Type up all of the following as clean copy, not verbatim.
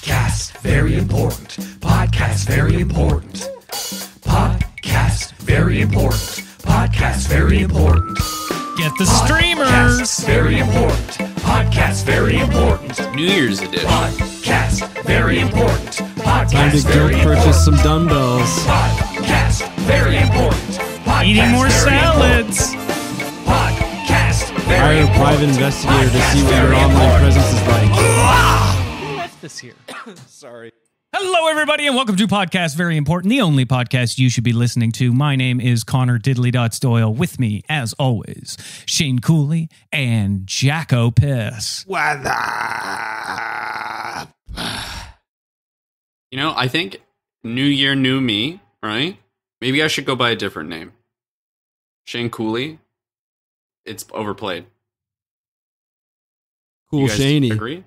Podcast, very important. Podcast, very important. Podcast, very important. Podcast, very important. Get the streamers. Podcast, very important. Podcast, very important. New Year's edition. Podcast, very important. Podcast, Time to go very purchase some important. dumbbells. Podcast, very important. Podcast, Eating more very salads. important. Podcast, very Hire a important. private investigator to see what Podcast, your very online important. presence is like. Who left this here? Sorry. Hello, everybody, and welcome to Podcast Very Important, the only podcast you should be listening to. My name is Connor Diddley Dots Doyle. With me, as always, Shane Cooley and Jacko Piss. Weather. You know, I think New Year, New Me, right? Maybe I should go by a different name. Shane Cooley. It's overplayed. Cool You guys Shaney. agree?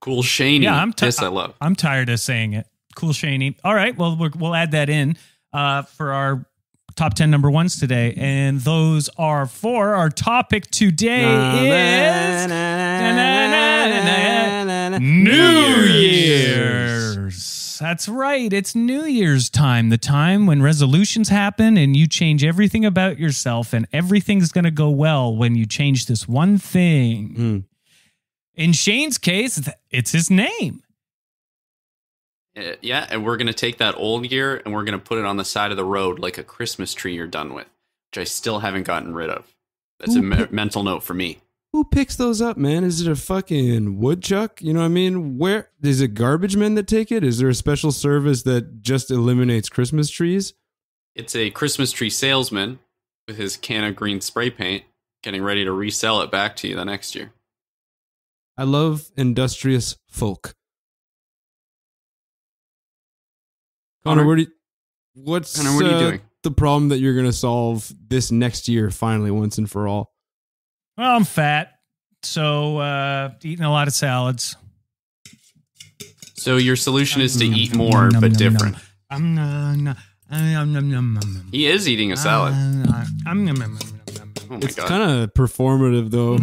Cool Shaney. Yeah, This I love. I'm tired of saying it. Cool Shaney. All right, well, we'll add that in for our top 10 number ones today. And those are for our topic today is New Year's. That's right. It's New Year's time, the time when resolutions happen and you change everything about yourself, and everything's going to go well when you change this one thing. In Shane's case, it's his name. Yeah, and we're going to take that old year and we're going to put it on the side of the road like a Christmas tree you're done with, which I still haven't gotten rid of. That's a mental note for me. Who picks those up, man? Is it a fucking woodchuck? You know what I mean? Where is it? Garbage men that take it? Is there a special service that just eliminates Christmas trees? It's a Christmas tree salesman with his can of green spray paint getting ready to resell it back to you the next year. I love industrious folk. Connor, what's Connor, what are you doing? the problem that you're going to solve this next year finally once and for all? Well, I'm fat, so eating a lot of salads. So your solution is to eat more, but different. He is eating a salad. Oh my It's god! kind of performative, though.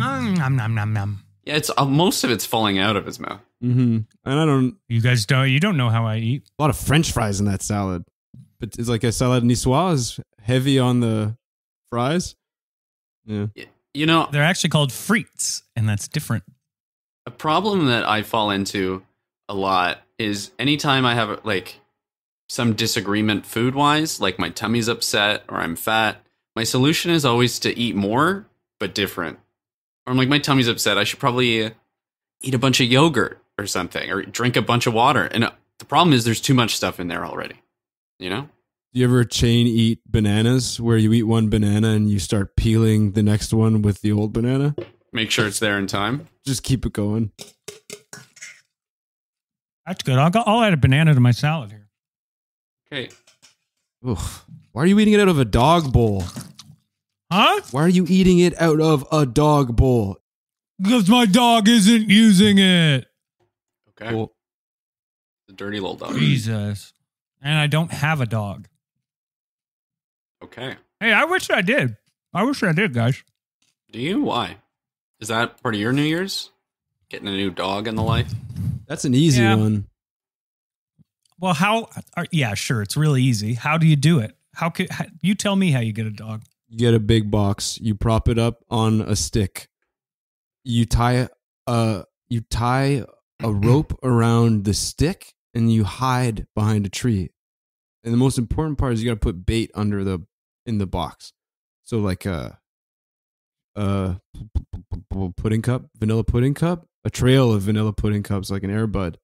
Yeah, it's most of it's falling out of his mouth. Mm-hmm. And You guys don't know how I eat. a lot of French fries in that salad. But it's like a salad niçoise, heavy on the fries. Yeah. You know, They're actually called frites, and that's different. a problem that I fall into a lot is anytime I have like some disagreement food wise, like my tummy's upset or I'm fat, my solution is always to eat more, but different. Or I'm like, my tummy's upset, I should probably eat a bunch of yogurt or something, or drink a bunch of water. And the problem is there's too much stuff in there already, you know? Do you ever chain eat bananas where you eat one banana and you start peeling the next one with the old banana? Make sure it's there in time. Just keep it going. That's good. I'll add a banana to my salad here. Okay. Oof. Why are you eating it out of a dog bowl? Huh? Why are you eating it out of a dog bowl? Because my dog isn't using it. Okay. Well, The dirty little dog. Jesus. And I don't have a dog. Okay. Hey, I wish I did. Guys. Do you? Why? Is that part of your New Year's? Getting a new dog in the life? that's an easy Yeah. one. Well, yeah, sure. It's really easy. How do you do it? You tell me how you get a dog. You get a big box. You prop it up on a stick. You tie a rope around the stick, and you hide behind a tree. And the most important part is you got to put bait in the box. So like a pudding cup, vanilla pudding cup, a trail of vanilla pudding cups, like an Air Bud.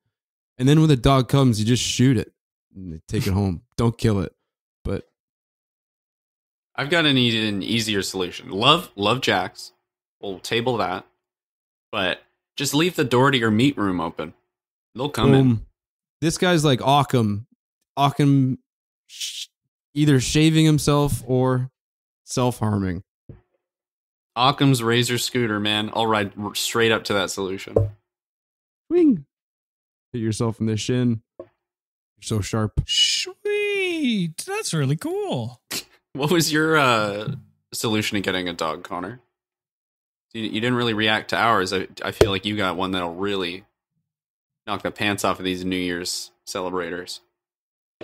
And then when the dog comes, you just shoot it and take it home. Don't kill it, but I've got an easier solution. Love Jack's. We'll table that. But just leave the door to your meat room open. They'll come in. This guy's like Occam. Occam either shaving himself or self-harming. Occam's razor scooter, man. I'll ride straight up to that solution. Wing. Hit yourself in the shin. You're so sharp. Sweet. That's really cool. What was your solution to getting a dog, Connor? You didn't really react to ours. I feel like you got one that'll really knock the pants off of these New Year's celebrators.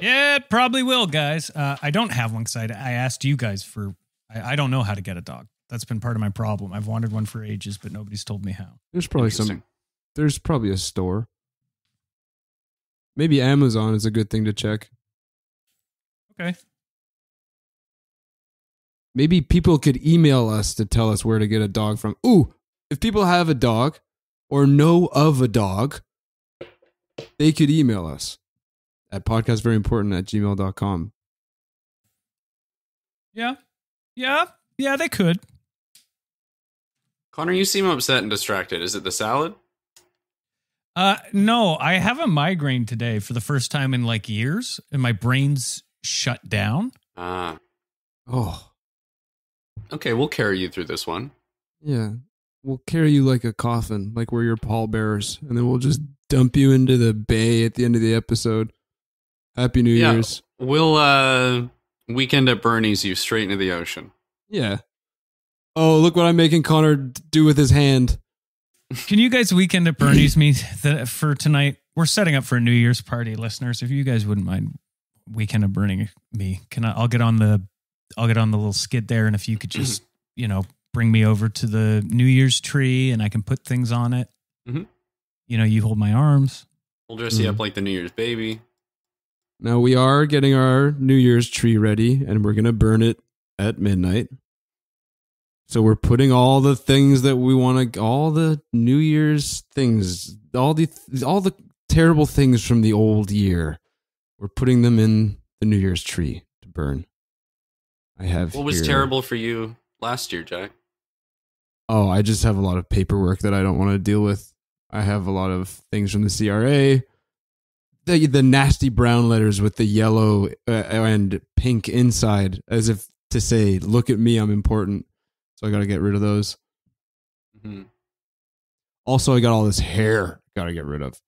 Yeah, it probably will, guys. I don't have one because I asked you guys for. I don't know how to get a dog. That's been part of my problem. I've wanted one for ages, but nobody's told me how. There's probably a store. Maybe Amazon is a good thing to check. Okay. Maybe people could email us to tell us where to get a dog from. Ooh, if people have a dog or know of a dog, they could email us at podcastveryimportant@gmail.com. Yeah, they could. Connor, you seem upset and distracted. Is it the salad? No, I have a migraine today for the first time in like years, and my brain's shut down. Ah. Oh. Okay, we'll carry you through this one. Yeah. We'll carry you like a coffin, like we're your pallbearers, and then we'll just dump you into the bay at the end of the episode. Happy New Year's. We'll weekend at Bernie's you straight into the ocean. Yeah. Oh, look what I'm making Connor do with his hand. Can you guys weekend at Bernie's me for tonight? We're setting up for a New Year's party, listeners. If you guys wouldn't mind weekend at Bernie me, I'll get on the little skid there, and if you could just bring me over to the New Year's tree, and I can put things on it. Mm-hmm. You hold my arms. We'll dress you up like the New Year's baby. Now we are getting our New Year's tree ready, and we're gonna burn it at midnight. So we're putting all the things that we want to, all the New Year's things, all the terrible things from the old year. We're putting them in the New Year's tree to burn. What was terrible for you last year, Jack? Oh, I just have a lot of paperwork that I don't want to deal with. I have a lot of things from the CRA. The nasty brown letters with the yellow and pink inside, as if to say, look at me, I'm important. So I got to get rid of those. Mm-hmm. Also, I got all this hair got to get rid of.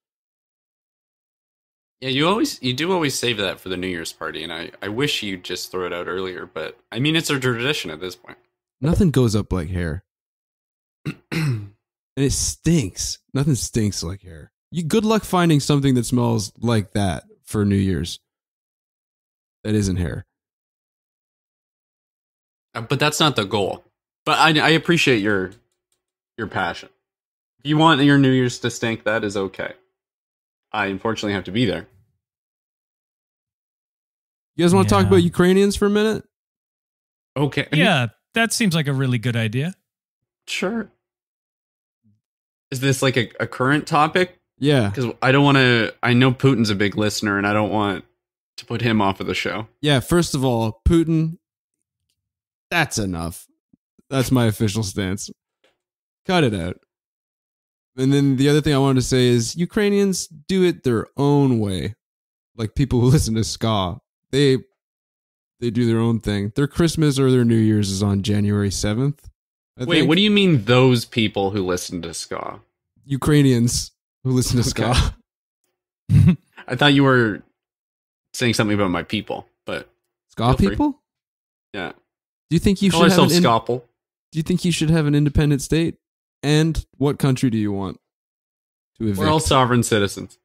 Yeah, you do always save that for the New Year's party, and I wish you'd just throw it out earlier, but I mean, it's a tradition at this point. Nothing goes up like hair. And it stinks. Nothing stinks like hair. Good luck finding something that smells like that for New Year's. That isn't hair. But that's not the goal. But I appreciate your passion. If you want your New Year's to stink, that is okay. I unfortunately have to be there. You guys want to talk about Ukrainians for a minute? Okay. Yeah, that seems like a really good idea. Sure. Is this like a current topic? Yeah. Because I don't want to... I know Putin's a big listener, and I don't want to put him off of the show. Yeah, first of all, Putin, that's enough. That's my official stance. Cut it out. And then the other thing I wanted to say is Ukrainians do it their own way. Like people who listen to ska. They do their own thing. Their Christmas or their New Year's is on January 7th. Wait, what do you mean those people who listen to ska? Ukrainians who listen to ska. I thought you were saying something about my people, but ska people? Yeah. Do you think you should have Scalpel? Do you think you should have an independent state? And what country do you want to evict? We're all sovereign citizens.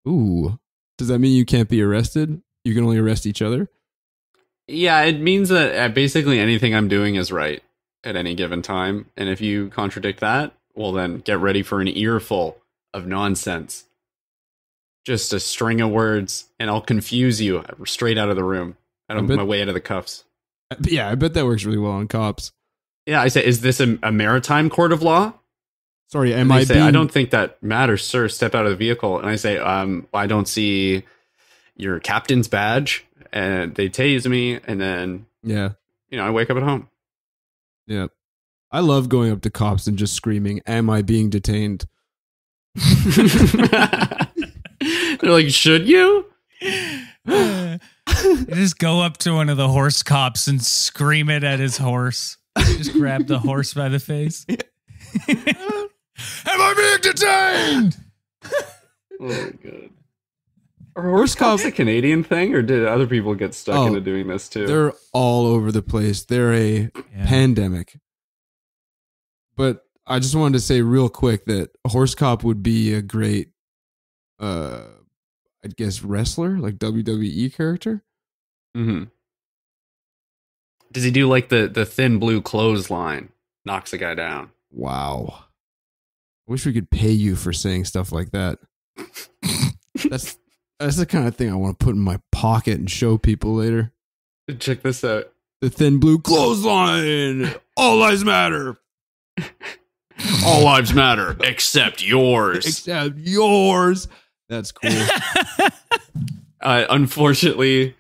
Ooh. Does that mean you can't be arrested? You can only arrest each other? Yeah, it means that basically anything I'm doing is right at any given time. And if you contradict that, well then get ready for an earful of nonsense. Just a string of words, and I'll confuse you straight out of the room. My way out of the cuffs. Yeah, I bet that works really well on cops. Yeah, I say, is this a maritime court of law? Sorry, I don't think that matters, sir. Step out of the vehicle. And I say, I don't see your captain's badge. And they tase me, and then, I wake up at home. Yeah. I love going up to cops and just screaming, am I being detained? They're like, should you? Just go up to one of the horse cops and scream it at his horse. Just grab the horse by the face. Am I being detained? Oh my god. Are horse cops a Canadian thing, or did other people get stuck into doing this too? They're all over the place. They're a pandemic. But I just wanted to say real quick that a horse cop would be a great I guess wrestler, like WWE character. Mm-hmm. Does he do like the thin blue clothesline? Knocks a guy down. Wow. I wish we could pay you for saying stuff like that. That's the kind of thing I want to put in my pocket and show people later. Check this out. The thin blue clothesline. All lives matter. All lives matter except yours. Except yours. That's cool. Unfortunately,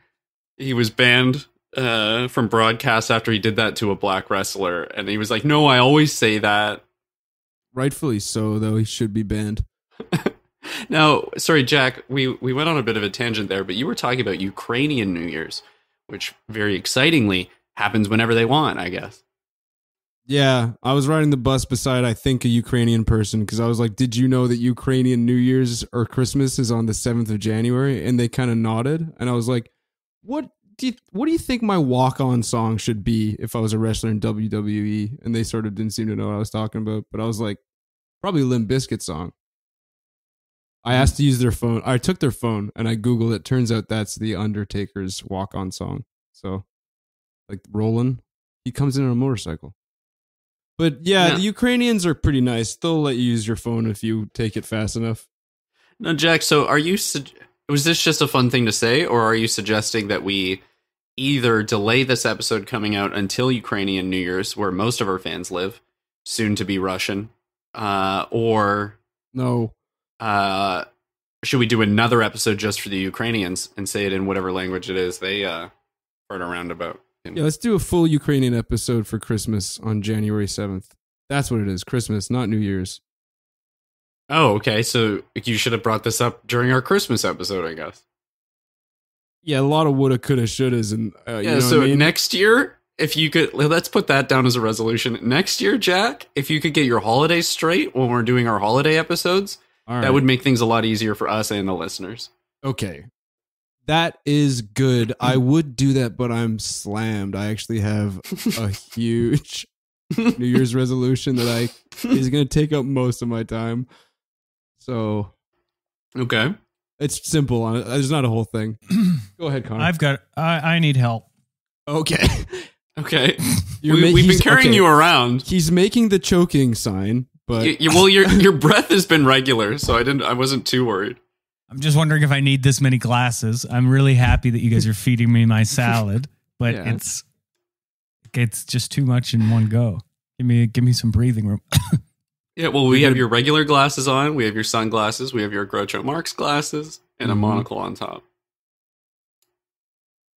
he was banned from broadcast after he did that to a black wrestler. And he was like, no, I always say that. Rightfully so, though. He should be banned. Now, sorry, Jack, we went on a bit of a tangent there, but you were talking about Ukrainian New Year's, which very excitingly happens whenever they want, I guess. Yeah, I was riding the bus beside, I think, a Ukrainian person because I was like, did you know that Ukrainian New Year's or Christmas is on the 7th of January? And they kind of nodded. And I was like, what do you think my walk-on song should be if I was a wrestler in WWE? And they sort of didn't seem to know what I was talking about. But I was like, probably Limp Bizkit song. I asked to use their phone. I took their phone and I Googled it. Turns out that's the Undertaker's walk-on song. So, like, Roland, he comes in on a motorcycle. But yeah, the Ukrainians are pretty nice. They'll let you use your phone if you take it fast enough. No, Jack, so was this just a fun thing to say, or are you suggesting that we either delay this episode coming out until Ukrainian New Year's, where most of our fans live, soon to be Russian, or... No. Should we do another episode just for the Ukrainians and say it in whatever language it is they fart around about? Yeah, let's do a full Ukrainian episode for Christmas on January 7th. That's what it is, Christmas, not New Year's. Oh, okay. So you should have brought this up during our Christmas episode, I guess. Yeah, a lot of woulda, coulda, shouldas. And, you know so what I mean? Next year, if you could, let's put that down as a resolution. Next year, Jack, if you could get your holidays straight when we're doing our holiday episodes, that would make things a lot easier for us and the listeners. Okay. That is good. I would do that, but I'm slammed. I actually have a huge New Year's resolution that is going to take up most of my time. So, okay, it's simple. There's not a whole thing. Go ahead, Connor. I need help. Okay. Okay. We've been carrying you around. He's making the choking sign, but well, your breath has been regular, so I wasn't too worried. I'm just wondering if I need this many glasses. I'm really happy that you guys are feeding me my salad, but it's just too much in one go. Give me some breathing room. Yeah, well, we have your regular glasses on, we have your sunglasses, we have your Groucho Marx glasses, and a monocle on top.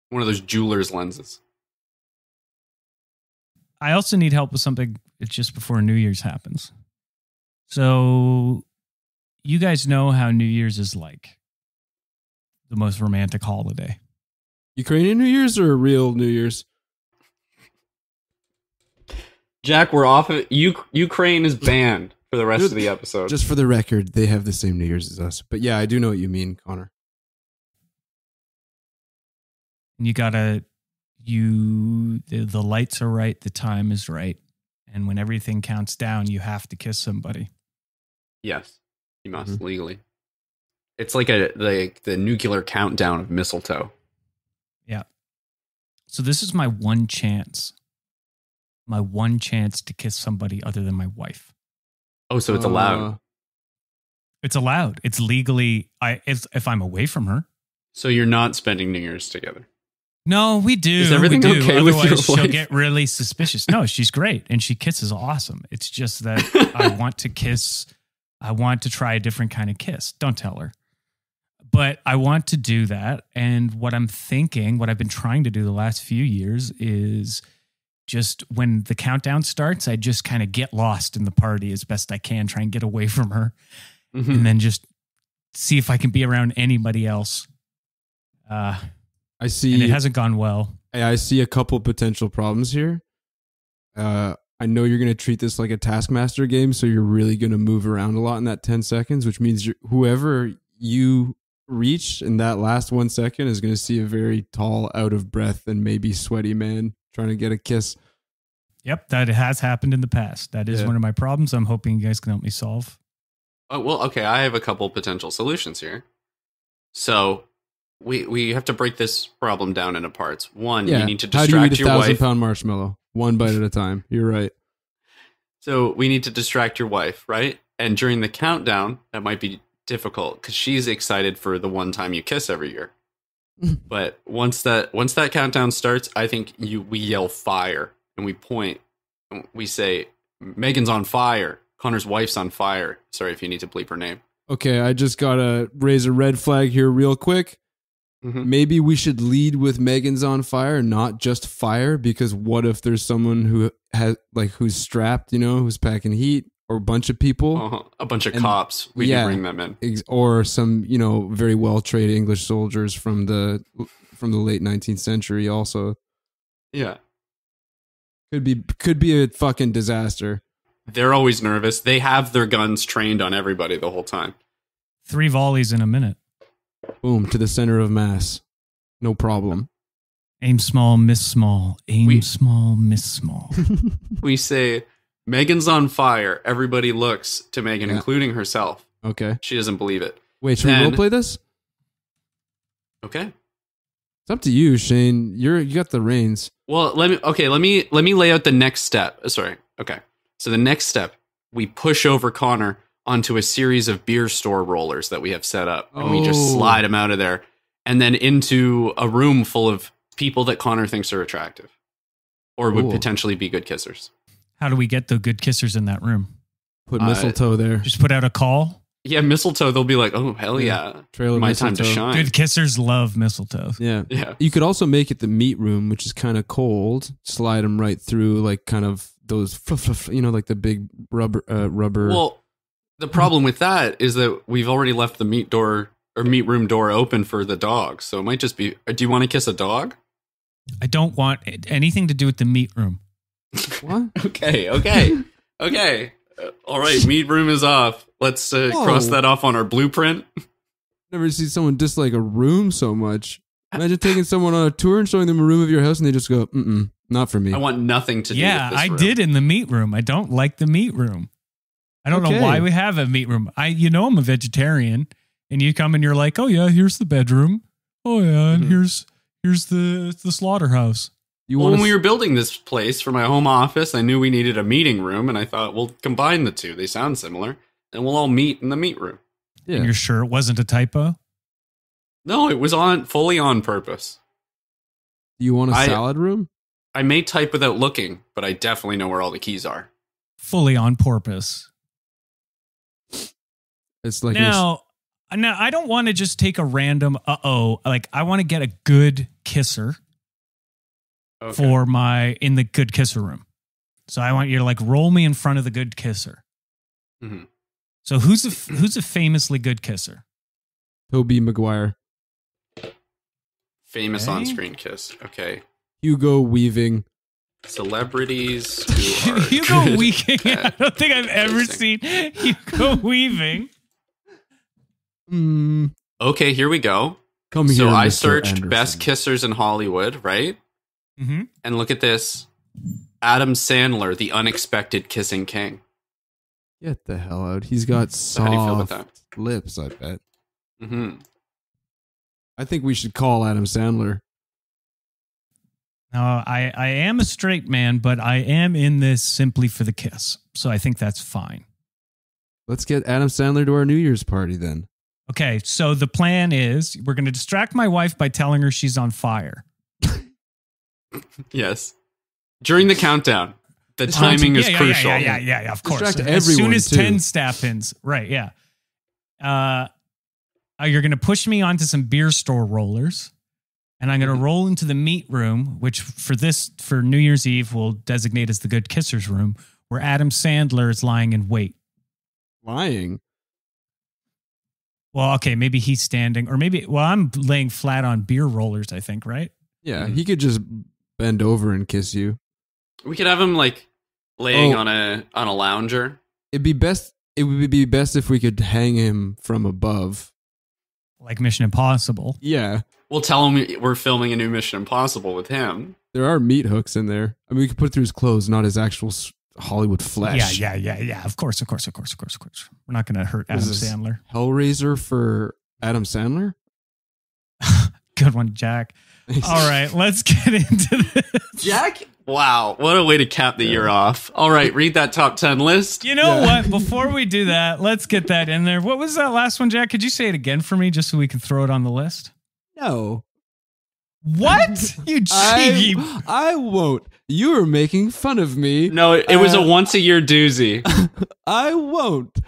One of those jeweler's lenses. I also need help with something just before New Year's happens. So you guys know how New Year's is like the most romantic holiday. Ukrainian New Year's or real New Year's? Jack, we're off of Ukraine is banned for the rest of the episode. Just for the record, they have the same New Year's as us. But yeah, I do know what you mean, Connor. You gotta, the lights are right, the time is right. And when everything counts down, you have to kiss somebody. Yes, you must legally. It's like the nuclear countdown of mistletoe. Yeah. So this is my one chance. My one chance to kiss somebody other than my wife. Oh, so it's allowed. It's allowed. It's legally. If I'm away from her. So you're not spending New Year's together. No, we do. Is everything okay Otherwise, with your she'll wife? get really suspicious. No, she's great, and she kisses awesome. It's just that I want to kiss. I want to try a different kind of kiss. Don't tell her. But I want to do that. And what I'm thinking, what I've been trying to do the last few years is just when the countdown starts, I just kind of get lost in the party as best I can, try and get away from her. Mm-hmm. And then just see if I can be around anybody else. I see. And it hasn't gone well. I see a couple potential problems here. I know you're going to treat this like a Taskmaster game, so you're really going to move around a lot in that 10 seconds, which means whoever you reach in that last 1 second is going to see a very tall, out of breath, and maybe sweaty man trying to get a kiss. Yep, that has happened in the past. That is one of my problems. I'm hoping you guys can help me solve. Oh, well, okay, I have a couple potential solutions here. So we have to break this problem down into parts. One, you need to How do you eat distract a your wife. 1,000-pound marshmallow? One bite at a time. You're right. So we need to distract your wife, right? And during the countdown, that might be difficult because she's excited for the one time you kiss every year. But once that countdown starts, I think we yell fire and we point. And we say, Megan's on fire. Connor's wife's on fire. Sorry if you need to bleep her name. Okay, I just gotta raise a red flag here real quick. Mm-hmm. Maybe we should lead with Megan's on fire, not just fire, because what if there's someone who has who's strapped, who's packing heat, or a bunch of people, a bunch of cops. We can bring them in, or some very well trained English soldiers from the late 19th century. Also, yeah, could be a fucking disaster. They're always nervous. They have their guns trained on everybody the whole time. 3 volleys in a minute. Boom, to the center of mass. No problem. Aim small, miss small. Aim small, miss small. We say, Megan's on fire. Everybody looks to Megan, including herself. Okay. She doesn't believe it. Wait, should we roleplay this? Okay. It's up to you, Shane. You got the reins. Well, let me lay out the next step. Sorry. Okay. So the next step, we push over Connor onto a series of beer store rollers that we have set up, and we just slide him out of there and then into a room full of people that Connor thinks are attractive or would potentially be good kissers. How do we get the good kissers in that room? Put mistletoe there. Just put out a call? Yeah, mistletoe. They'll be like, oh, hell yeah. Trailer My mistletoe. time to shine. Good kissers love mistletoe. Yeah. Yeah. You could also make it the meat room, which is kind of cold. Slide them right through, kind of those, like the big rubber. Well, the problem with that is that we've already left the meat room door open for the dog. So it might just be, do you want to kiss a dog? I don't want anything to do with the meat room. What? Okay. All right, meat room is off. Let's cross that off on our blueprint. Never see someone dislike a room so much. Imagine taking someone on a tour and showing them a room of your house and they just go, not for me. I want nothing to do with this I room. did in the meat room. I don't like the meat room. I don't know why we have a meat room. I'm a vegetarian, and you come and you're like, oh yeah, here's the bedroom. Oh yeah, and here's the slaughterhouse. When we were building this place for my home office, I knew we needed a meeting room, and I thought, we'll combine the two. They sound similar, and we'll all meet in the meat room. Yeah. And you're sure it wasn't a typo? No, it was fully on purpose. Do you want a salad room? I may type without looking, but I definitely know where all the keys are. Fully on purpose. It's like now I don't want to just take a random I want to get a good kisser for in the good kisser room. So I want you to roll me in front of the good kisser. Mm-hmm. So who's a famously good kisser? Tobey Maguire. Famous on-screen kiss. Okay. Hugo Weaving. Celebrities who are Hugo Weaving. I don't think I've ever seen Hugo Weaving. Okay, here we go. Come here, so I Mr. searched Anderson. best kissers in Hollywood, right? Mm-hmm. And look at this. Adam Sandler, the unexpected kissing king. Get the hell out. He's got So how do you feel about soft that? lips, I bet. Mm-hmm. I think we should call Adam Sandler. No, I am a straight man, but I am in this simply for the kiss. So I think that's fine. Let's get Adam Sandler to our New Year's party then. Okay, so the plan is we're going to distract my wife by telling her she's on fire. Yes. During the countdown. The timing is crucial. Yeah, of course. Distract As soon everyone, as too. 10 staff ins. Right, yeah. You're going to push me onto some beer store rollers, and I'm going to roll into the meat room, which for New Year's Eve, we'll designate as the good kissers room, where Adam Sandler is lying in wait. Lying? Well, okay, maybe he's standing, or I'm laying flat on beer rollers, I think, right? Yeah, he could just bend over and kiss you. We could have him laying on a lounger. It would be best if we could hang him from above. Like Mission Impossible. Yeah. We'll tell him we're filming a new Mission Impossible with him. There are meat hooks in there. I mean, we could put it through his clothes, not his actual Hollywood flesh. Yeah. Of course. We're not going to hurt Adam Sandler. Hellraiser for Adam Sandler? Good one, Jack. All right, let's get into this. Jack? Wow, what a way to cap the year off. All right, read that top 10 list. You know what? Before we do that, let's get that in there. What was that last one, Jack? Could you say it again for me just so we can throw it on the list? No. What? You cheeky. I won't. You are making fun of me. No, it was a once-a-year doozy. I won't.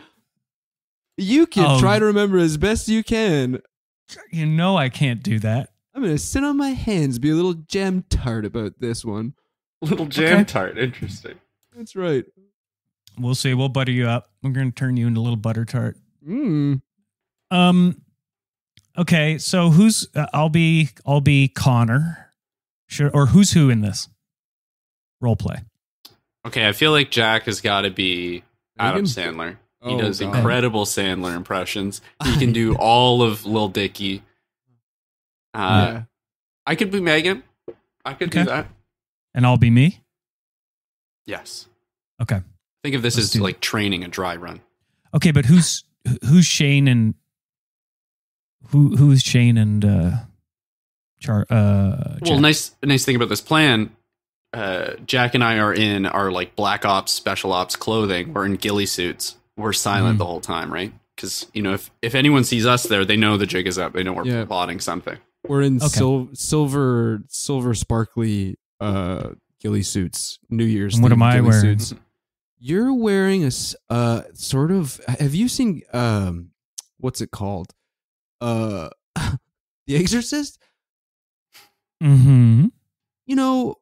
You can try to remember as best you can. You know I can't do that. I'm going to sit on my hands, be a little jam tart about this one. Little jam tart. Interesting. That's right. We'll see. We'll butter you up. We're going to turn you into a little butter tart. Okay, so who's I'll be Connor. Sure, or who's who in this role play? Okay, I feel like Jack has got to be Adam Megan? Sandler. He does God. incredible Sandler impressions. He can do all of Lil Dicky. I could be Megan. I could do that. And I'll be me? Yes. Okay. Think of this as like training a dry run. Okay, but who's Shane and who's Shane and Jack? Well, nice thing about this plan. Jack and I are in our like black ops, special ops clothing. We're in ghillie suits. We're silent the whole time, right? Because if anyone sees us there, they know the jig is up. They know we're plotting something. We're in silver sparkly ghillie suits. New Year's. And what am I wearing? Suits. You're wearing a sort of. Have you seen what's it called? The Exorcist. Mm-hmm. You know,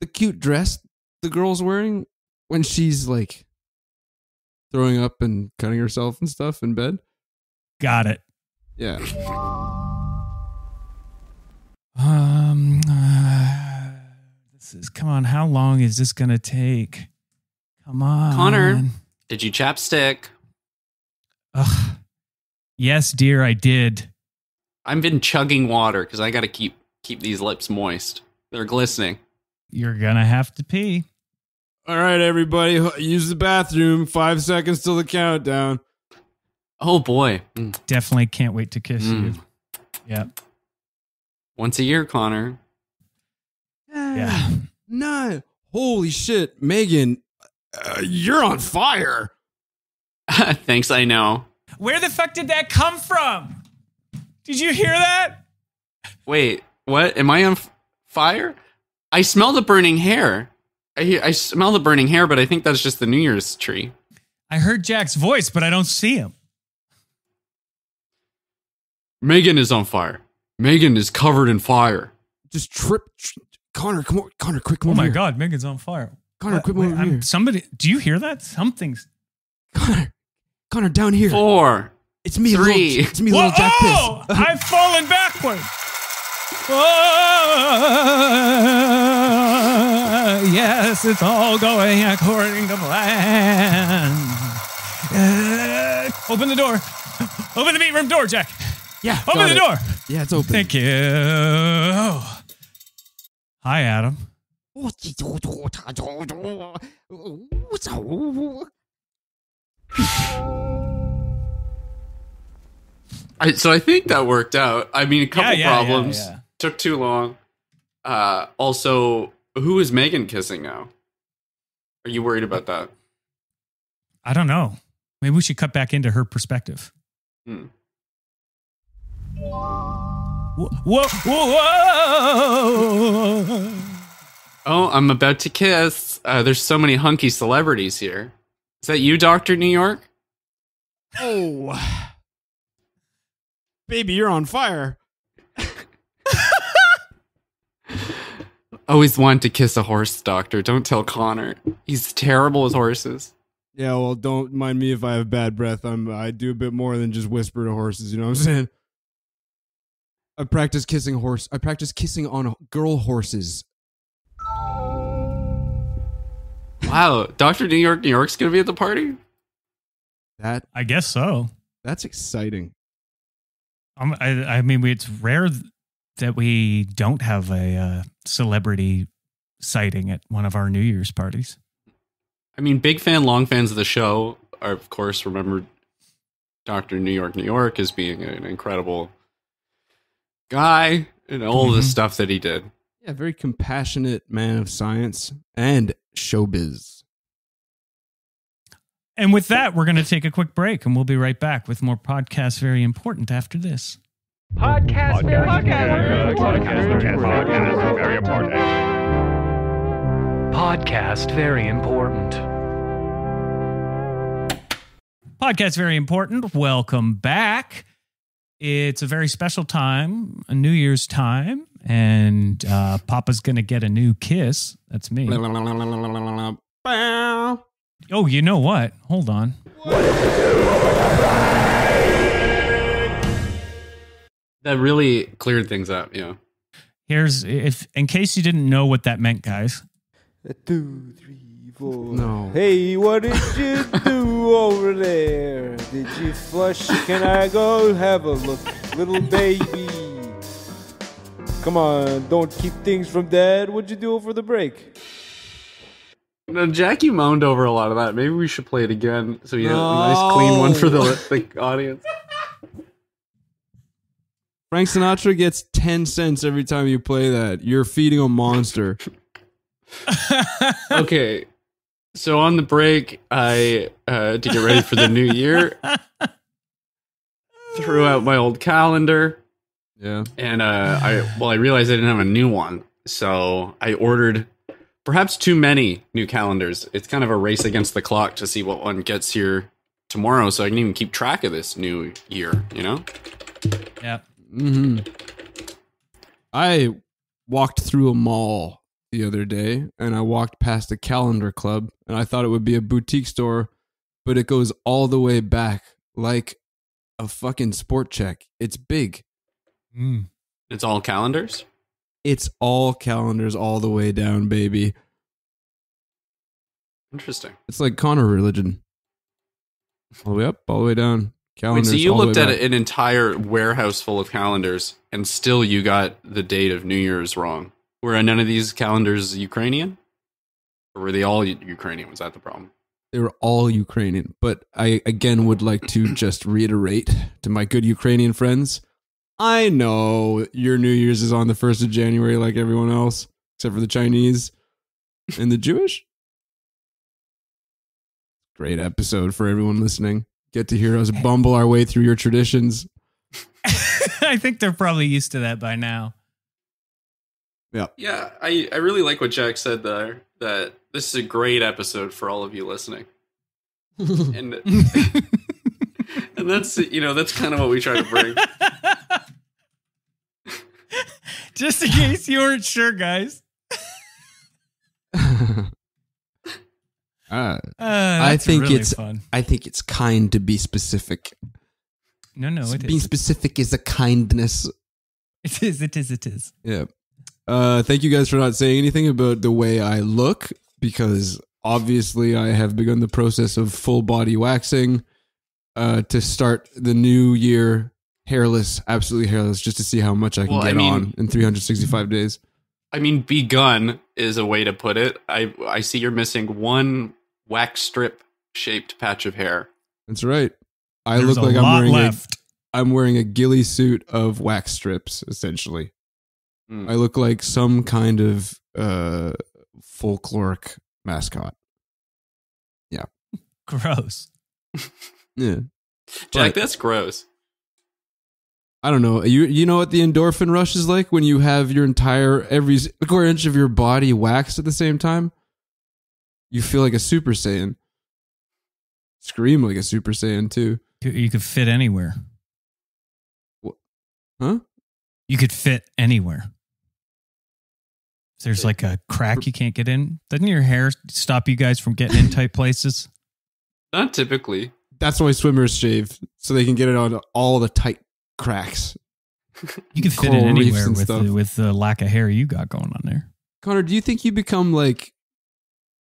the cute dress the girl's wearing when she's like throwing up and cutting herself and stuff in bed. Got it. Yeah. This is, come on, how long is this gonna take? Come on, Connor, did you chapstick? Ugh. Yes, dear, I did. I've been chugging water because I got to keep these lips moist. They're glistening. You're gonna have to pee. All right, everybody, use the bathroom. 5 seconds till the countdown. Oh boy, Definitely can't wait to kiss you. Yeah. Once a year, Connor. Yeah. No. Holy shit, Megan, you're on fire. Thanks, I know. Where the fuck did that come from? Did you hear that? Wait, what? Am I on fire? I smell the burning hair. I smell the burning hair, but I think that's just the New Year's tree. I heard Jack's voice, but I don't see him. Megan is on fire. Megan is covered in fire. Just Connor, come on. Connor, quick, come Oh over my here. God, Megan's on fire. Connor, quick, come over here. Somebody, do you hear that? Something's. Connor, down here. 4. It's me, 3. It's me, little Jack Piss. Oh, I've fallen backward. Yes, it's all going according to plan. Open the door. Open the meat room door, Jack. Yeah, Open the door. Yeah, it's open. Thank you. Hi, Adam. So I think that worked out. I mean, a couple problems. Yeah. Took too long. Also, who is Megan kissing now? Are you worried about that? I don't know. Maybe we should cut back into her perspective. Whoa. Oh, I'm about to kiss. There's so many hunky celebrities here. Is that you, Dr. New York? Oh. Baby, you're on fire. Always wanted to kiss a horse, Doctor. Don't tell Connor. He's terrible with horses. Yeah, well, don't mind me if I have bad breath. I do a bit more than just whisper to horses, you know what I'm saying? I practice kissing on girl horses. Wow, Dr. New York's going to be at the party? I guess so. That's exciting. I mean, it's rare that we don't have a celebrity sighting at one of our New Year's parties. I mean, long fans of the show are, of course, remember Dr. New York as being an incredible guy and all the stuff that he did. Yeah, very compassionate man of science and showbiz. And with that, we're going to take a quick break, and we'll be right back with more podcasts very important after this. Podcast very important. Podcast very important. Podcast very important. Welcome back. It's a very special time, a New Year's time, and Papa's going to get a new kiss. That's me. Oh, you know what? Hold on. That really cleared things up, yeah. Here's, if in case you didn't know what that meant, guys. 2, 3, 4. No. Hey, what did you do over there? Did you flush? Can I go have a look, little baby? Come on, don't keep things from Dad. What'd you do over the break? No, Jackie moaned over a lot of that. Maybe we should play it again so we have a nice clean one for the audience. Frank Sinatra gets 10 cents every time you play that. You're feeding a monster. Okay, so on the break, I to get ready for the new year, threw out my old calendar. Yeah. And I realized I didn't have a new one, so I ordered perhaps too many new calendars. It's kind of a race against the clock to see what one gets here tomorrow, so I can even keep track of this new year, you know? Yeah. Mm-hmm. I walked through a mall the other day, and I walked past a calendar club, and I thought it would be a boutique store, but it goes all the way back like a fucking sport check. It's big. Mm. It's all calendars? It's all calendars all the way down, baby. Interesting. It's like Connor religion. All the way up, all the way down. Calendars. Wait, so you all the looked way at back. an entire warehouse full of calendars, and still you got the date of New Year's wrong. Were none of these calendars Ukrainian? Or were they all Ukrainian? Was that the problem? They were all Ukrainian. But I, again, would like to just reiterate to my good Ukrainian friends, I know your New Year's is on the 1st of January like everyone else, except for the Chinese and the Jewish. Great episode for everyone listening. Get to hear us bumble our way through your traditions. I think they're probably used to that by now. Yeah. Yeah, I really like what Jack said there, that this is a great episode for all of you listening. And and that's, that's kind of what we try to bring. Just in case you weren't sure, guys. I think really it's fun. I think it's kind to be specific. No, Being specific is a kindness. It is. Yeah. Thank you guys for not saying anything about the way I look, because obviously I have begun the process of full body waxing to start the new year hairless, absolutely hairless, just to see how much I can get on in 365 days. I mean, begun is a way to put it. I see you're missing one wax strip shaped patch of hair. That's right. I There's look like a lot left. I'm wearing a ghillie suit of wax strips, essentially. Mm. I look like some kind of folkloric mascot. Yeah. Gross. Yeah. Jack, But that's gross. I don't know. You know what the endorphin rush is like when you have your entire every square inch of your body waxed at the same time? You feel like a Super Saiyan. Scream like a Super Saiyan too. You could fit anywhere. Huh? You could fit anywhere. If there's like a crack you can't get in, doesn't your hair stop you guys from getting in tight places? Not typically. That's why swimmers shave, so they can get it on all the tight cracks. You can fit in Coral reefs anywhere and stuff. with the lack of hair you got going on there. Connor, do you think you become like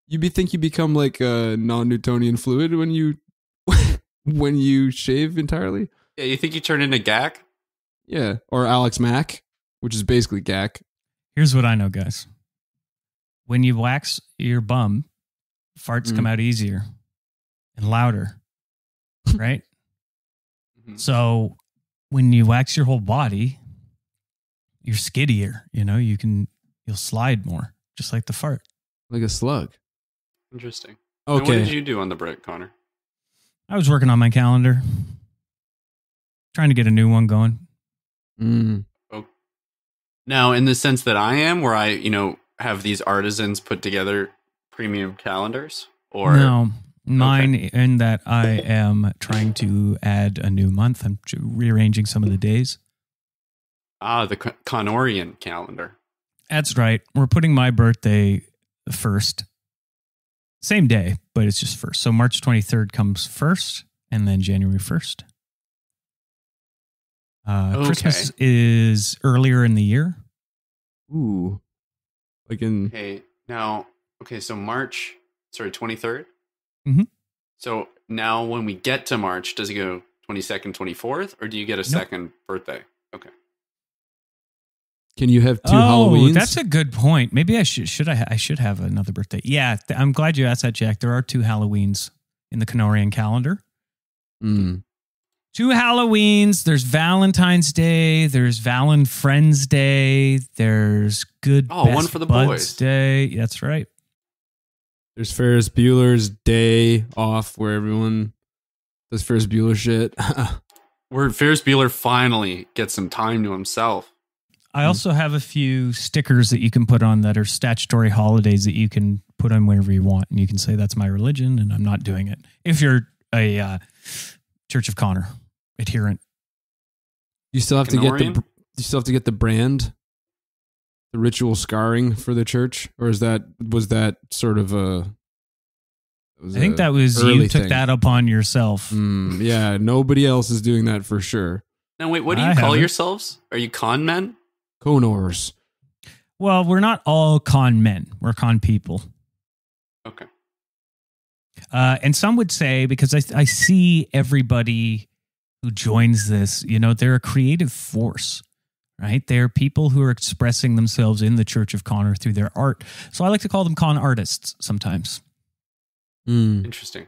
a non-Newtonian fluid when you when you shave entirely? Yeah, you think you turn into Gak? Yeah, or Alex Mack, which is basically Gak. Here's what I know, guys. when you wax your bum, farts come out easier and louder, right? Mhm. So when you wax your whole body, you're skiddier. You know, you'll slide more, just like the fart. Like a slug. Interesting. And what Okay. did you do on the break, Connor? I was working on my calendar, trying to get a new one going. Mm. Now, in the sense that I am, where I, have these artisans put together premium calendars, or No, mine in that I am trying to add a new month. I'm rearranging some of the days. the Connorian calendar. That's right. We're putting my birthday first. Same day, but it's just first. So March 23rd comes first, and then January 1st. Christmas is earlier in the year. Ooh. Like in Okay, now, so March, 23rd? Mhm. So now when we get to March, does it go 22nd, 24th, or do you get a second birthday? Okay. Can you have two Halloweens? That's a good point. Maybe I should have another birthday. Yeah, I'm glad you asked that, Jack. There are 2 Halloweens in the Connorian calendar. Mm. 2 Halloweens. There's Valentine's Day. There's Valen Friends Day. There's Good one Best for the Buds boys. Day. That's right. There's Ferris Bueller's Day off where everyone does Ferris Bueller shit. Where Ferris Bueller finally gets some time to himself. I also have a few stickers that you can put on that are statutory holidays that you can put on wherever you want. And you can say, that's my religion and I'm not doing it. If you're a Church of Connor adherent. You still have Connorian? to get the brand, the ritual scarring for the church, or was that sort of a? I think that was you took that upon yourself. Yeah, nobody else is doing that for sure. Now, wait, what do I you call haven't. yourselves? Are you con men? Conors. Well, we're not all con men. We're con people. Okay. And some would say, because I see everybody who joins this, they're a creative force, right? They're people who are expressing themselves in the Church of Connor through their art. So I like to call them con artists sometimes. Interesting.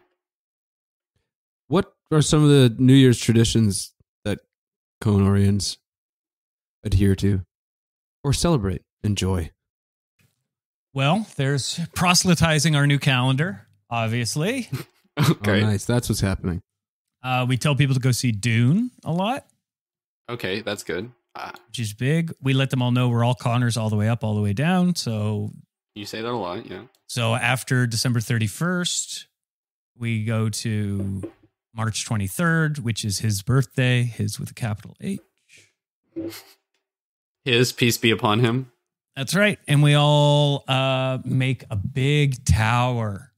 What are some of the New Year's traditions that Conorians adhere to or celebrate, enjoy? Well, there's proselytizing our new calendar, obviously. Okay. Oh, nice. That's what's happening. We tell people to go see Dune a lot, Okay, that's good. which is big. We let them all know we're all Connors all the way up, all the way down. So You say that a lot, yeah. after December 31st, we go to March 23rd, which is his birthday, his with a capital H. His peace be upon him. That's right. And we all make a big tower.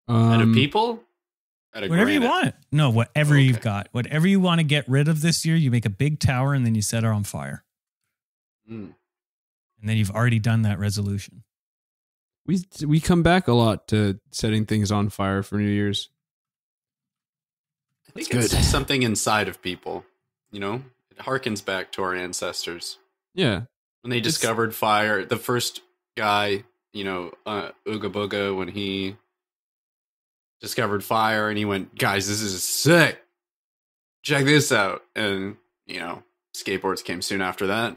Out of people? Out of Whatever you granite? want. No, whatever you've Okay. got. Whatever you want to get rid of this year, you make a big tower and then you set it on fire. Mm. And then you've already done that resolution. We come back a lot to setting things on fire for New Year's. I think That's it's good. something inside of people, It harkens back to our ancestors. Yeah. When they discovered fire, the first guy, Ooga Booga, when he discovered fire and he went, guys, this is sick. Check this out. And, skateboards came soon after that.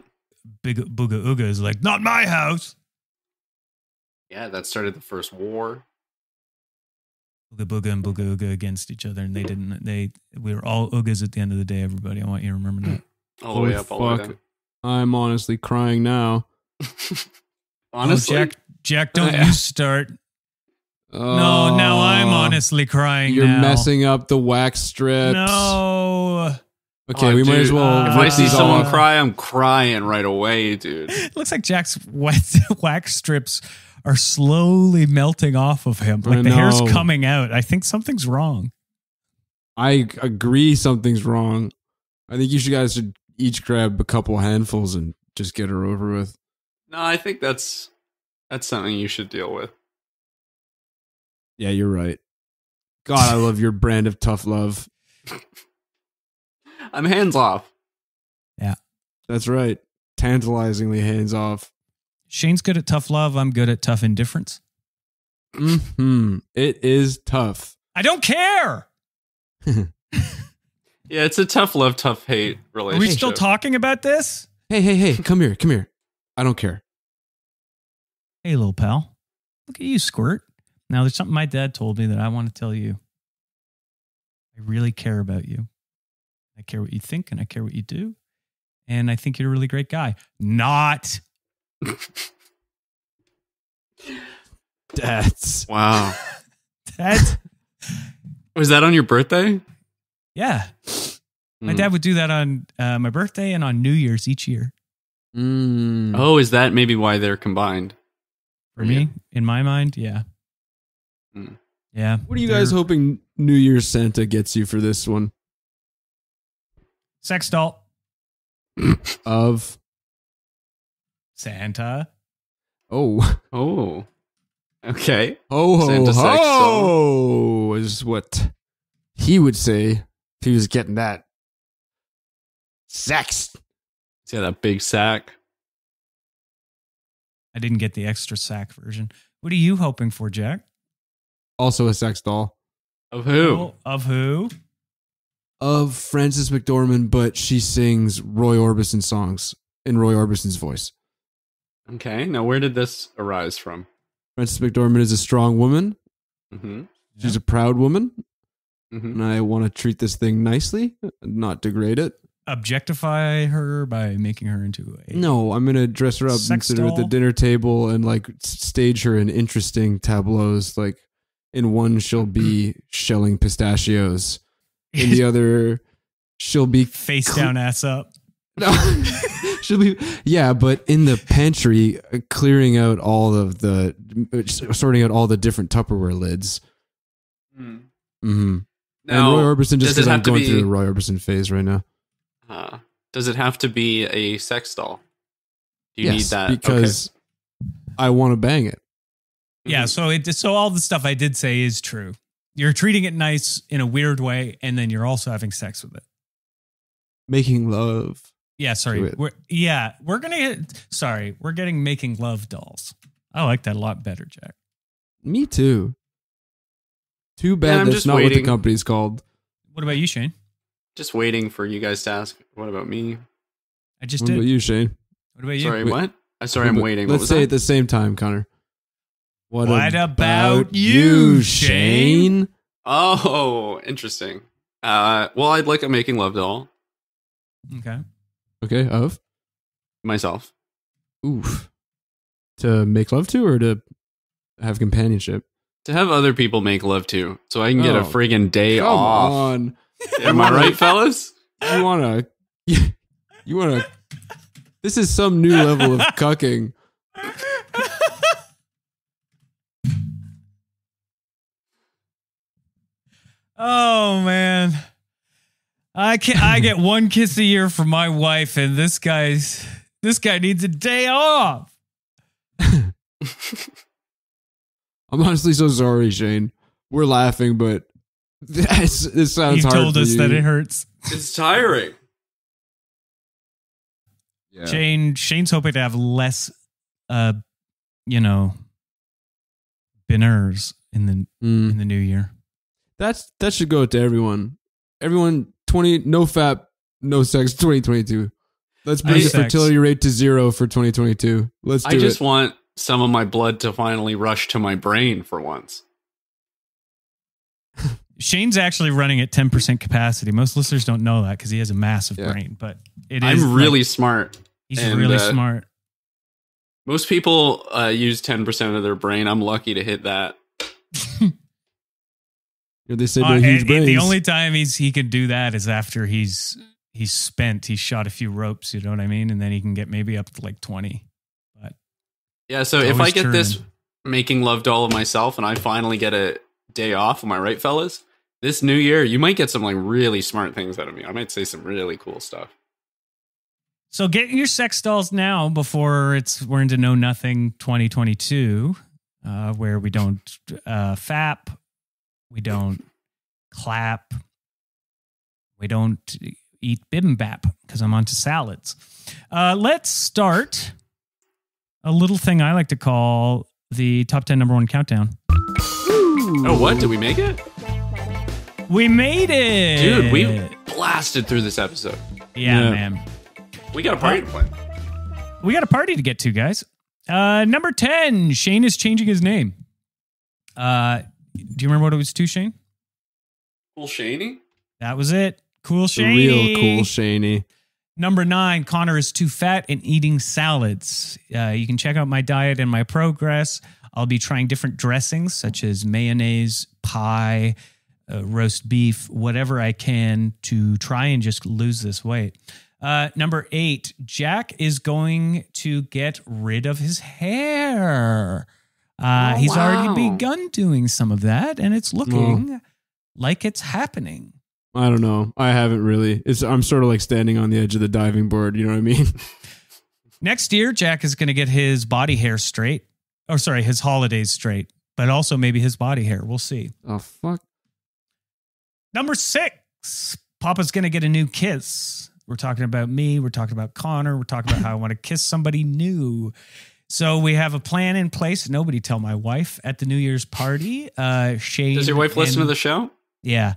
Big Booga Ooga is like, not my house. Yeah, that started the first war. Ooga Booga and Booga Ooga against each other. And we were all Oogas at the end of the day, everybody. I want you to remember that. All the way up, all the way fuck. down. I'm honestly crying now. Honestly, Oh, Jack, don't you start. No, now I'm honestly crying. You're now. messing up the wax strips. No. Okay, Oh, we might dude, as well. if rip I see these someone off. cry, I'm crying right away, dude. It looks like Jack's wet wax strips are slowly melting off of him. I Like the hair's know. coming out. I think something's wrong. I agree something's wrong. I think you guys should each grab a couple handfuls and just get her over with. No, I think that's something you should deal with. Yeah, you're right. God, I love your brand of tough love. I'm hands off. That's right. Tantalizingly hands off. Shane's good at tough love. I'm good at tough indifference. It is tough. I don't care. Yeah, it's a tough love, tough hate Are relationship. we still talking about this? Hey, come here. I don't care. Hey, little pal. Look at you, Squirt. Now, there's something my dad told me that I want to tell you. I really care about you. I care what you think and I care what you do. And I think you're a really great guy. Not. That's Wow. That's. Was that on your birthday? Yeah. My dad would do that on my birthday and on New Year's each year. Oh, is that maybe why they're combined? For me, in my mind, yeah. Yeah. What are you guys hoping New Year's Santa gets you for this one? Sex doll. Of Santa. Oh. Okay. Ho Santa sex ho is what he would say if he was getting that sex. See that big sack? I didn't get the extra sack version. What are you hoping for, Jack? Also a sex doll Of who? Oh, of who? of Frances McDormand, but she sings Roy Orbison songs in Roy Orbison's voice. Okay. Now, where did this arise from? Frances McDormand is a strong woman. Mm-hmm. She's a proud woman. Mm-hmm. And I want to treat this thing nicely, not degrade it. Objectify her by making her into a... No, I'm going to dress her up and Sex sit her at the doll? dinner table and like stage her in interesting tableaus. Like in one, she'll be shelling pistachios. In the other, she'll be Face down, ass up. No, she'll be but in the pantry, clearing out all of the, sorting out all the different Tupperware lids. Mm-hmm. Now, and Roy Orbison, just does it because I'm have to going be- through a Roy Orbison phase right now. Does it have to be a sex doll? Do you need Yes, that? because I want to bang it. Yeah, so all the stuff I did say is true. You're treating it nice in a weird way, and then you're also having sex with it. Making love. Yeah, sorry. Do it. We're getting making love dolls. I like that a lot better, Jack. Me too. Too bad I'm that's just not what the waiting. company's called. What about you, Shane? Just waiting for you guys to ask. What about me? I just What did. about you, Shane? What about you? Sorry, Wait. what? Sorry, I'm waiting. What Let's was say that? at the same time, Connor. What about you, Shane? Oh, interesting. Well, I'd like a making love doll Okay. Okay, of? myself. Oof. To make love to or to have companionship? To have other people make love to, so I can get a Oh, friggin' day Come off. on. Am I right, fellas? You wanna this is some new level of cucking. Oh man. I get one kiss a year from my wife, and this guy needs a day off. I'm honestly so sorry, Shane. We're laughing, but this sounds You hard told for us you. that it hurts. It's tiring. Yeah. Shane's hoping to have less binners in the new year. That should go to everyone. Everyone, no fap, no sex, 2022. Let's bring the Sex. fertility rate to 0 for 2022. Let's do I just it. want some of my blood to finally rush to my brain for once. Shane's actually running at 10% capacity. Most listeners don't know that because he has a massive Yeah. brain, but it is. I'm really smart. he's and, really smart. Most people use 10% of their brain. I'm lucky to hit that. They said no huge And brains. the only time he can do that is after he's spent. He's shot a few ropes. You know what I mean? And then he can get maybe up to like 20. But Yeah, so It's if I always get this turning. making love doll of myself and I finally get a day off, am I right, fellas? This new year, you might get some like really smart things out of me. I might say some really cool stuff. so get your sex dolls now before we're into Know Nothing 2022, where we don't fap, we don't clap, we don't eat bibimbap because I'm onto salads. Let's start a little thing I like to call the top 10 number one countdown. Oh, what? Did we make it? We made it. Dude, we blasted through this episode. Yeah, man. We got a party to play. We got a party to get to, guys. Number 10, Shane is changing his name. Do you remember what it was to, Shane? Cool Shaney? That was it. Cool The Shane. real cool Shaney. Number 9, Connor is too fat and eating salads. You can check out my diet and my progress. I'll be trying different dressings such as mayonnaise, pie, roast beef, whatever I can to try and just lose this weight. Number 8, Jack is going to get rid of his hair. He's already begun doing some of that, and it's looking like it's happening. I don't know. I haven't really. I'm sort of like standing on the edge of the diving board. You know what I mean? Next year, Jack is going to get his body hair straight. Oh, sorry, his holidays straight, but also maybe his body hair. We'll see. Oh, fuck. Number 6, Papa's going to get a new kiss. We're talking about me. We're talking about Connor. We're talking about how I want to kiss somebody new. So we have a plan in place. Nobody tell my wife at the New Year's party. Shane. Does your wife listen to the show? Yeah.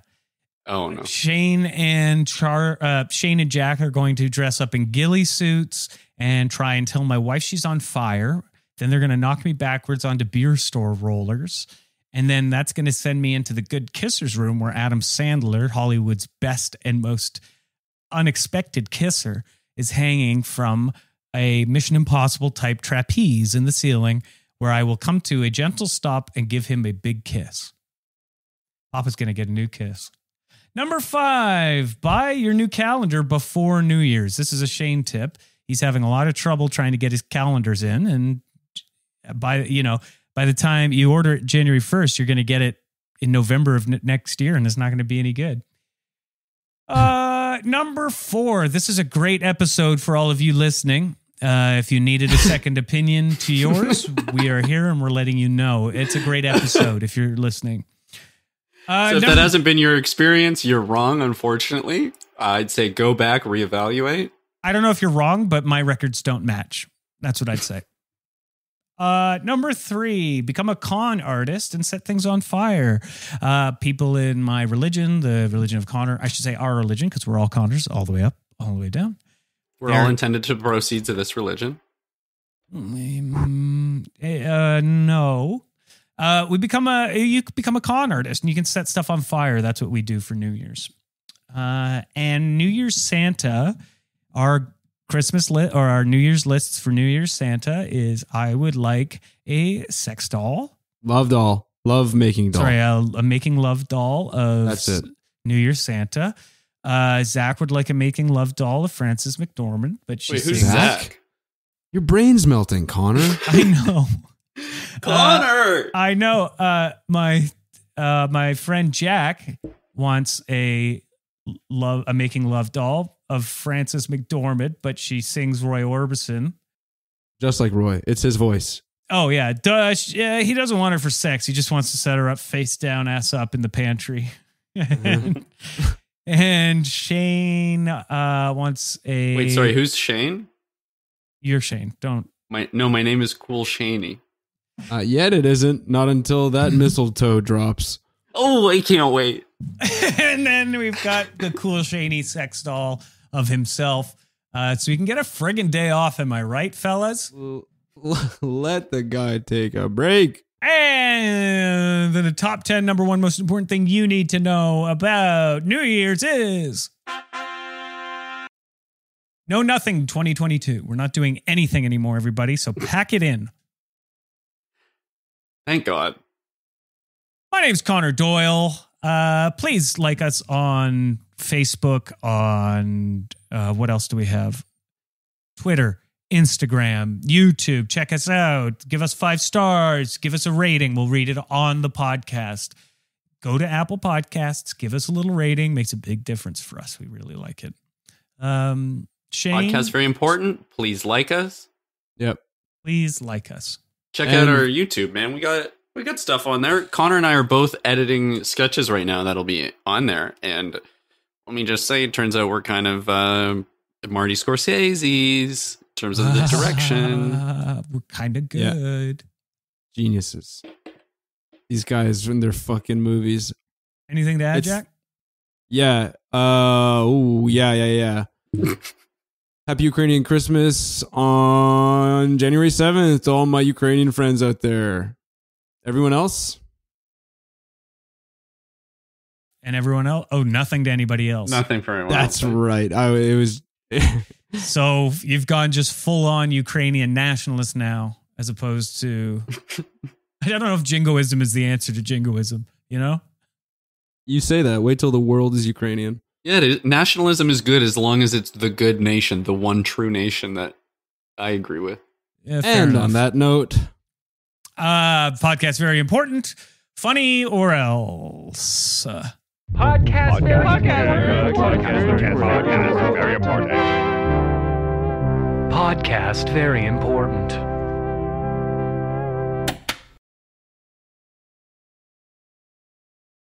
Oh, no. Shane and Jack are going to dress up in ghillie suits and try and tell my wife she's on fire. Then they're going to knock me backwards onto beer store rollers. And then that's going to send me into the good kissers room where Adam Sandler, Hollywood's best and most unexpected kisser, is hanging from a Mission Impossible type trapeze in the ceiling where I will come to a gentle stop and give him a big kiss. Papa's going to get a new kiss. Number 5, buy your new calendar before New Year's. This is a Shane tip. He's having a lot of trouble trying to get his calendars in. And by the time you order it January 1st, you're going to get it in November of next year, and it's not going to be any good. Number 4, this is a great episode for all of you listening. If you needed a second opinion to yours, we are here and we're letting you know. It's a great episode if you're listening. So if that hasn't been your experience, you're wrong, unfortunately. I'd say go back, reevaluate. I don't know if you're wrong, but my records don't match. That's what I'd say. Number 3, become a con artist and set things on fire. People in my religion, the religion of Connor, I should say our religion, because we're all Connors all the way up, all the way down. We're all intended to proceeds of this religion. No. You become a con artist and you can set stuff on fire. That's what we do for New Year's. And New Year's Santa, our Christmas or our New Year's lists for New Year's Santa is I would like a sex doll. Love doll. Love making doll. Sorry, a making love doll of That's it. New Year's Santa. Zach would like a making love doll of Frances McDormand, but she's Wait, who's Zach? Zach? Your brain's melting, Connor. I know. Connor! I know. My friend Jack wants a making love doll of Frances McDormand, but she sings Roy Orbison. Just like Roy. It's his voice. Oh, yeah. He doesn't want her for sex. He just wants to set her up face down, ass up in the pantry. And Shane wants a... Wait, sorry, who's Shane? You're Shane. Don't... My name is Cool Shaney. Yet it isn't. Not until that mistletoe drops. Oh, I can't wait. And then we've got the Cool Shaney sex doll of himself. So you can get a friggin' day off. Am I right, fellas? Let the guy take a break. And then the top 10 number one most important thing you need to know about New Year's is... No, nothing 2022. We're not doing anything anymore, everybody. So pack it in. Thank God. My name's Connor Doyle. Please like us on Facebook, on what else do we have? Twitter, Instagram, YouTube. Check us out. Give us 5 stars. Give us a rating. We'll read it on the podcast. Go to Apple Podcasts. Give us a little rating. Makes a big difference for us. We really like it. Shane? Podcast very important. Please like us. Yep. Please like us. Check out our YouTube, man. We got stuff on there. Connor and I are both editing sketches right now that'll be on there. And let me just say, it turns out we're kind of Marty Scorsese's terms of the direction. We're kind of Yeah. good. Geniuses. These guys in their fucking movies. Anything to add, It's- Jack? Yeah. Yeah. Happy Ukrainian Christmas on January 7th to all my Ukrainian friends out there. Everyone else? And everyone else? Oh, nothing to anybody else. Nothing for anyone. That's else. right. It was. So you've gone just full on Ukrainian nationalist now, as opposed to. I don't know if jingoism is the answer to jingoism, you know? You say that. Wait till the world is Ukrainian. Yeah, it is. Nationalism is good as long as it's the good nation, the one true nation that I agree with. Yeah, fair And enough. on that note, Podcast very important. Funny or else. Podcast very important. Podcast very important.